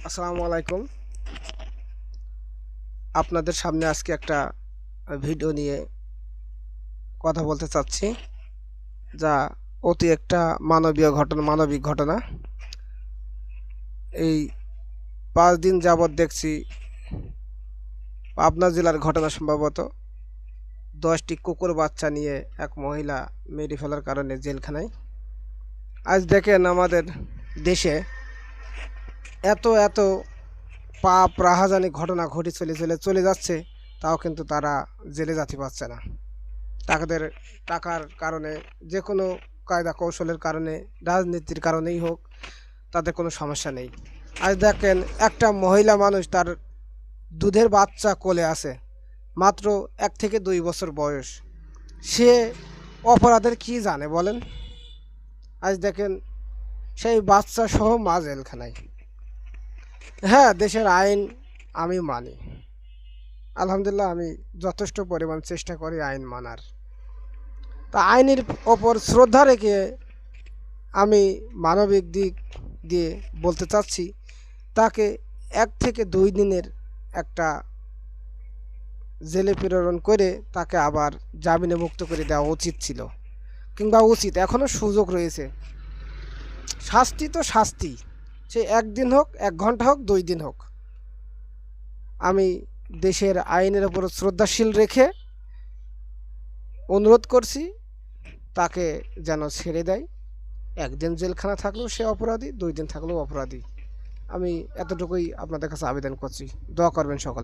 আসসালামু আলাইকুম। আপনাদের সামনে আজকে একটা ভিডিও নিয়ে কথা বলতে চাচ্ছি, যা অতি একটা মানবিক ঘটনা। এই 5 দিন যাবৎ দেখছি পাবনা জেলার ঘটনা। সম্ভবত 10টি কুকুর বাচ্চা নিয়ে এক মহিলা মেরে ফেলার কারণে জেলখানায়। আজ দেখেন আমাদের দেশে এত এত পাপ রাহাজানি ঘটনা ঘটে চলে যাচ্ছে, তাও কিন্তু তারা জেলে যেতে পারছে না। তাদের টাকার কারণে, যে কোনো কায়দা কৌশলের কারণে, রাজনীতির কারণেই হোক, তাদের কোনো সমস্যা নেই। আজ দেখেন একটা মহিলা মানুষ তার দুধের বাচ্চা কোলে আছে, মাত্র 1 থেকে 2 বছর বয়স। সে অপরাধের কি জানে বলেন? আজ দেখেন সেই বাচ্চা সহ মা জেলখানায়। হ্যাঁ, দেশের আইন আমি মানি, আলহামদুলিল্লাহ। আমি যথেষ্ট পরিমাণ চেষ্টা করি আইন মানার। তা আইনের ওপর শ্রদ্ধা রেখে আমি মানবিক দিক দিয়ে বলতে চাচ্ছি, তাকে 1 থেকে 2 দিনের একটা জেলে প্রেরণ করে তাকে আবার জামিনে মুক্ত করে দেওয়া উচিত ছিল, কিংবা উচিত, এখনও সুযোগ রয়েছে। শাস্তি তো শাস্তি, সে 1 দিন হোক, 1 ঘন্টা হোক, 2 দিন হোক। আমি দেশের আইনের ওপর শ্রদ্ধাশীল রেখে অনুরোধ করছি, তাকে যেন ছেড়ে দেয়। 1 দিন জেলখানা থাকলেও সে অপরাধী, 2 দিন থাকলেও অপরাধী। আমি এতটুকুই আপনাদের কাছে আবেদন করছি। দোয়া করবেন সকলে।